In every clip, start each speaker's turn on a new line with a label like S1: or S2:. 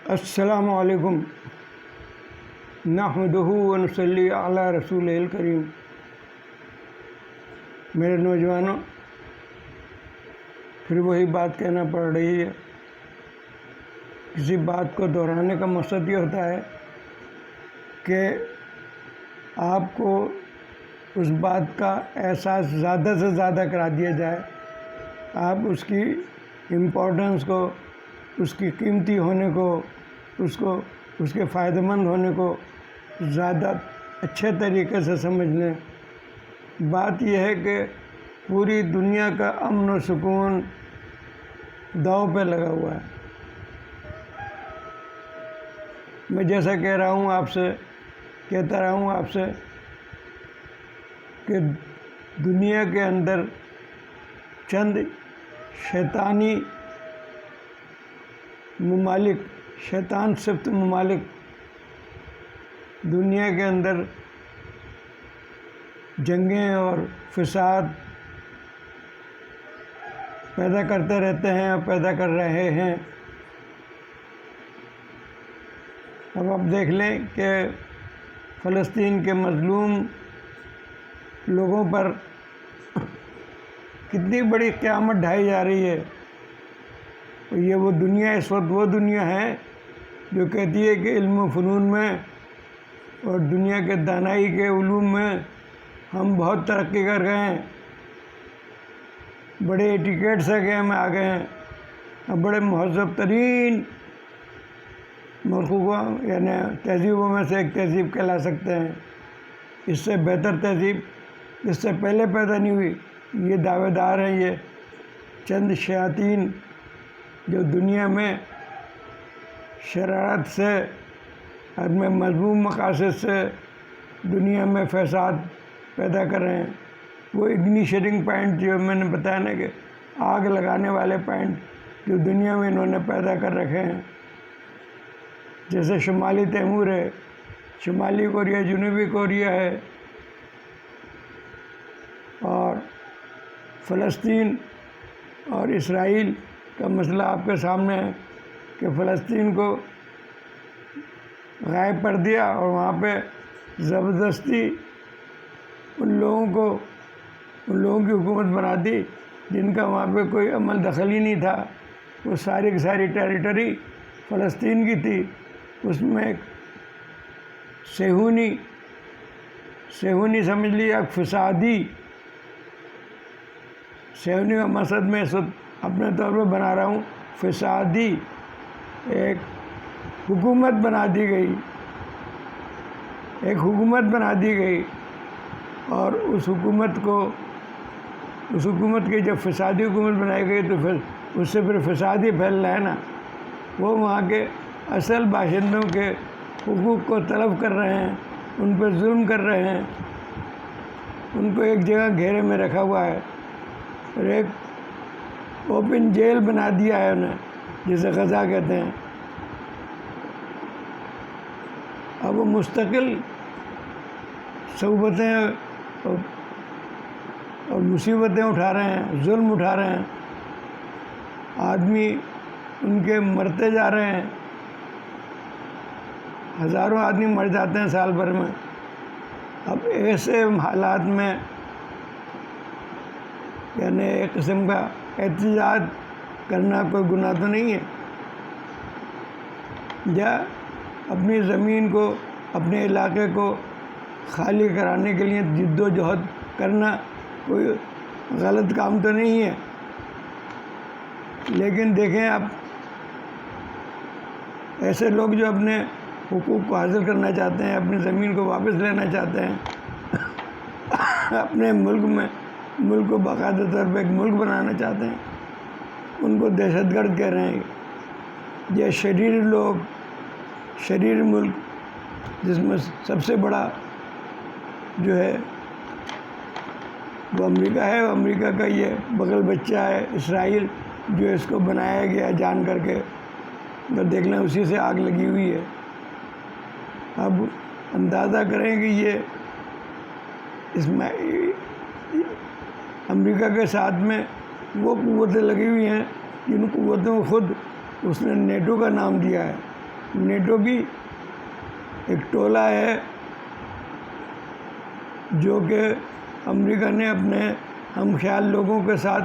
S1: السلام علیکم نحمدہ و نصلی علی رسول الکریم۔ میرے نوجوانوں، پھر وہی بات کہنا پڑ رہی ہے۔ کسی بات کو دہرانے کا مقصد یہ ہوتا ہے کہ آپ کو اس بات کا احساس زیادہ سے زیادہ کرا دیا جائے، آپ اس کی امپورٹنس کو، اس کی قیمتی ہونے کو، اس کے فائدہ مند ہونے کو زیادہ اچھے طریقے سے سمجھ لیں۔ بات یہ ہے کہ پوری دنیا کا امن و سکون داؤ پہ لگا ہوا ہے۔ میں جیسا کہتا رہا ہوں آپ سے کہ دنیا کے اندر چند شیطانی ممالک، شیطان صفت ممالک دنیا کے اندر جنگیں اور فساد پیدا کرتے رہتے ہیں اور پیدا کر رہے ہیں۔ اب آپ دیکھ لیں کہ فلسطین کے مظلوم لوگوں پر کتنی بڑی قیامت ڈھائی جا رہی ہے۔ یہ وہ دنیا اس وقت وہ دنیا ہے جو کہتی ہے کہ علم و فنون میں اور دنیا کے دانائی کے علوم میں ہم بہت ترقی کر گئے ہیں، بڑے ایٹیکیٹ سے گیم میں آ گئے ہیں، اب بڑے مہذب ترین ملکوں یعنی تہذیبوں میں سے ایک تہذیب کہلا سکتے ہیں۔ اس سے بہتر تہذیب اس سے پہلے پیدا نہیں ہوئی۔ یہ دعوے دار ہیں یہ چند شیاطین جو دنیا میں شرارت سے، اپنے مذموم مقاصد سے دنیا میں فساد پیدا کر رہے ہیں۔ وہ اگنیشننگ پوائنٹ جو میں نے بتایا نا کہ آگ لگانے والے پوائنٹ جو دنیا میں انہوں نے پیدا کر رکھے ہیں، جیسے شمالی تیمور ہے، شمالی کوریا، جنوبی کوریا ہے، اور فلسطین اور اسرائیل کا مسئلہ آپ کے سامنے ہے کہ فلسطین کو غائب کر دیا اور وہاں پہ زبردستی ان لوگوں کی حکومت بنا دی جن کا وہاں پہ کوئی عمل دخل ہی نہیں تھا۔ وہ ساری کی ساری ٹیریٹری فلسطین کی تھی۔ اس میں ایک صہیونی سمجھ لیجیے، ایک فسادی صہیونی کا مقصد میں اس وقت اپنے طور پہ بنا رہا ہوں، فسادی ایک حکومت بنا دی گئی، اور اس حکومت کی جب فسادی حکومت بنائی گئی تو پھر اس سے فساد ہی پھیل رہا ہے نا۔ وہ وہاں کے اصل باشندوں کے حقوق کو طلب کر رہے ہیں، ان پہ ظلم کر رہے ہیں، ان کو ایک جگہ گھیرے میں رکھا ہوا ہے اور ایک اوپن جیل بنا دیا ہے انہیں، جسے غزہ کہتے ہیں۔ اب وہ مستقل صعوبتیں اور مصیبتیں اٹھا رہے ہیں، ظلم اٹھا رہے ہیں، آدمی ان کے مرتے جا رہے ہیں، ہزاروں آدمی مر جاتے ہیں سال بھر میں۔ اب ایسے حالات میں یعنی ایک قسم کا احتجاج کرنا کوئی گناہ تو نہیں ہے، یا اپنی زمین کو، اپنے علاقے کو خالی کرانے کے لیے جد و جہد کرنا کوئی غلط کام تو نہیں ہے۔ لیکن دیکھیں آپ، ایسے لوگ جو اپنے حقوق کو حاصل کرنا چاہتے ہیں، اپنی زمین کو واپس لینا چاہتے ہیں، اپنے ملک کو باقاعدہ طور پہ ایک ملک بنانا چاہتے ہیں، ان کو دہشت گرد کہہ رہے ہیں۔ یہ شریر ملک جس میں سب سے بڑا جو ہے وہ امریکہ ہے، امریکہ کا یہ بغل بچہ ہے اسرائیل، جو اس کو بنایا گیا جان کر کے، تو دیکھ لیں اسی سے آگ لگی ہوئی ہے۔ اب اندازہ کریں کہ یہ اس میں امریکہ کے ساتھ میں وہ قوتیں لگی ہوئی ہیں جن قوتوں کو خود اس نے نیٹو کا نام دیا ہے، نیٹو بھی ایک ٹولہ ہے جو کہ امریکہ نے اپنے ہم خیال لوگوں کے ساتھ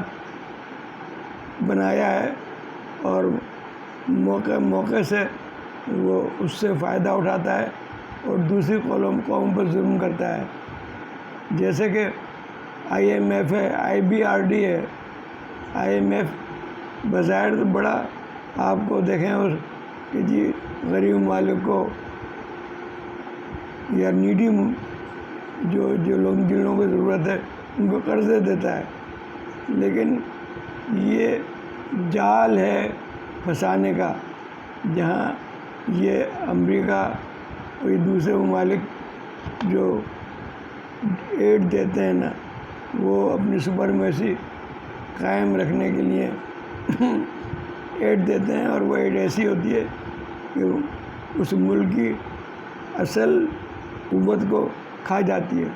S1: بنایا ہے، اور موقع سے وہ اس سے فائدہ اٹھاتا ہے اور دوسری قوم پر ظلم کرتا ہے، جیسے کہ IMF ہے، IBRD ہے۔ IMF بظاہر تو بڑا آپ کو دیکھیں کہ جی غریب ممالک کو یا نیڈی جن لوگوں کو ضرورت ہے ان کو قرضے دیتا ہے، لیکن یہ جال ہے پھنسانے کا، جہاں یہ امریکہ اور یہ دوسرے ممالک جو ایڈ دیتے ہیں نا، وہ اپنی سپرمیسی قائم رکھنے کے لیے ایڈ دیتے ہیں، اور وہ ایڈ ایسی ہوتی ہے کہ اس ملک کی اصل قوت کو کھا جاتی ہے۔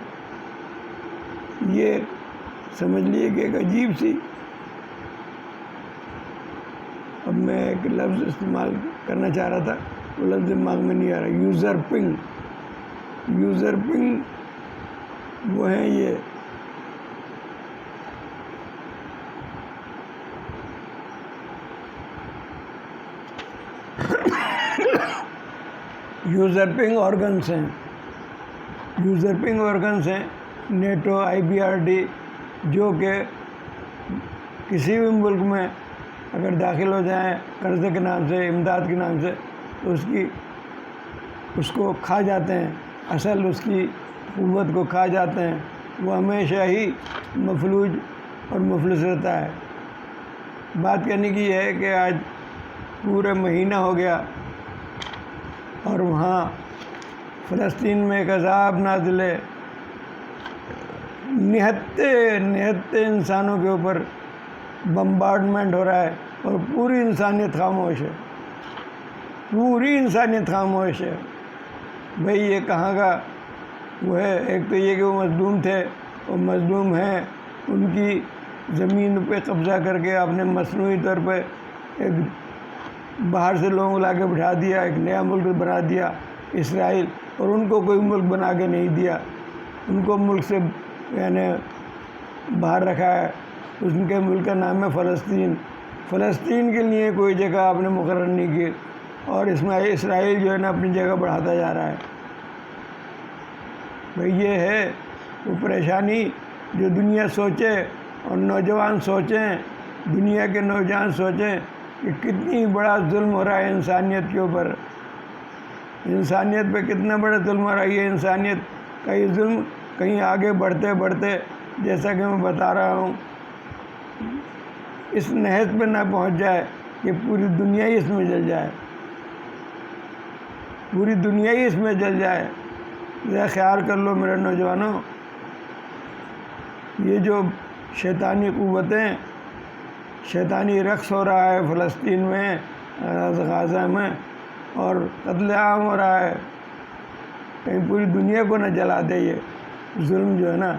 S1: یہ سمجھ لیے کہ ایک عجیب سی، اب میں ایک لفظ استعمال کرنا چاہ رہا تھا، وہ لفظ دماغ میں نہیں آ رہا، یوزرپنگ وہ ہیں یہ یوزرپنگ آرگنس ہیں نیٹو، IBRD، جو کہ کسی بھی ملک میں اگر داخل ہو جائیں قرضے کے نام سے، امداد کے نام سے، تو اس کو کھا جاتے ہیں، اصل اس کی قوت کو کھا جاتے ہیں۔ وہ ہمیشہ ہی مفلوج اور مفلس رہتا ہے۔ بات کہنے کی یہ ہے کہ آج پورا مہینہ ہو گیا اور وہاں فلسطین میں ایک عذاب نازل ہے، نہتے انسانوں کے اوپر بمبارڈمنٹ ہو رہا ہے، اور پوری انسانیت خاموش ہے۔ بھئی یہ کہاں کا وہ ہے؟ ایک تو یہ کہ وہ مظلوم تھے، اور مظلوم ہیں، ان کی زمین پہ قبضہ کر کے آپ نے مصنوعی طور پہ ایک باہر سے لوگوں کو لا کے بٹھا دیا، ایک نیا ملک بنا دیا اسرائیل، اور ان کو کوئی ملک بنا کے نہیں دیا، ان کو ملک سے یعنی باہر رکھا ہے۔ ان کے ملک کا نام ہے فلسطین کے لیے کوئی جگہ آپ نے مقرر نہیں کی، اور اسرائیل جو ہے نا اپنی جگہ بڑھاتا جا رہا ہے۔ بھئی یہ ہے وہ پریشانی جو دنیا سوچے، اور نوجوان سوچیں، دنیا کے نوجوان سوچیں کہ کتنی بڑا ظلم ہو رہا ہے انسانیت کے اوپر، انسانیت پہ کتنا بڑا ظلم ہو رہا ہے۔ یہ انسانیت کا یہ ظلم کہیں آگے بڑھتے جیسا کہ میں بتا رہا ہوں اس نہج پہ نہ پہنچ جائے کہ پوری دنیا ہی اس میں جل جائے، ذرا خیال کر لو میرے نوجوانوں۔ یہ جو شیطانی قوتیں، شیطانی رقص ہو رہا ہے فلسطین میں، غزہ میں، اور قتل عام ہو رہا ہے، کہیں پوری دنیا کو نہ جلا دے۔ یہ ظلم جو ہے نا،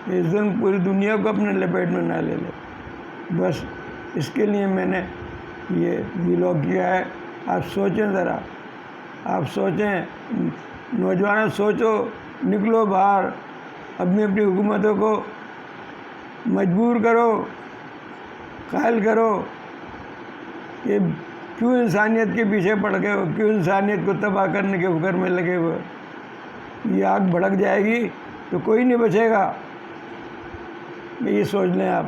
S1: یہ ظلم پوری دنیا کو اپنے لپیٹ میں نہ لے لے۔ بس اس کے لیے میں نے یہ ویلاگ کیا ہے۔ آپ سوچیں ذرا، آپ سوچیں، نوجوان سوچو، نکلو باہر، اپنی حکومتوں کو مجبور کرو، قائل کرو کہ کیوں انسانیت کے پیچھے پڑ گئے ہو، کیوں انسانیت کو تباہ کرنے کے فکر میں لگے ہوئے۔ یہ آگ بھڑک جائے گی تو کوئی نہیں بچے گا، یہ سوچ لیں آپ۔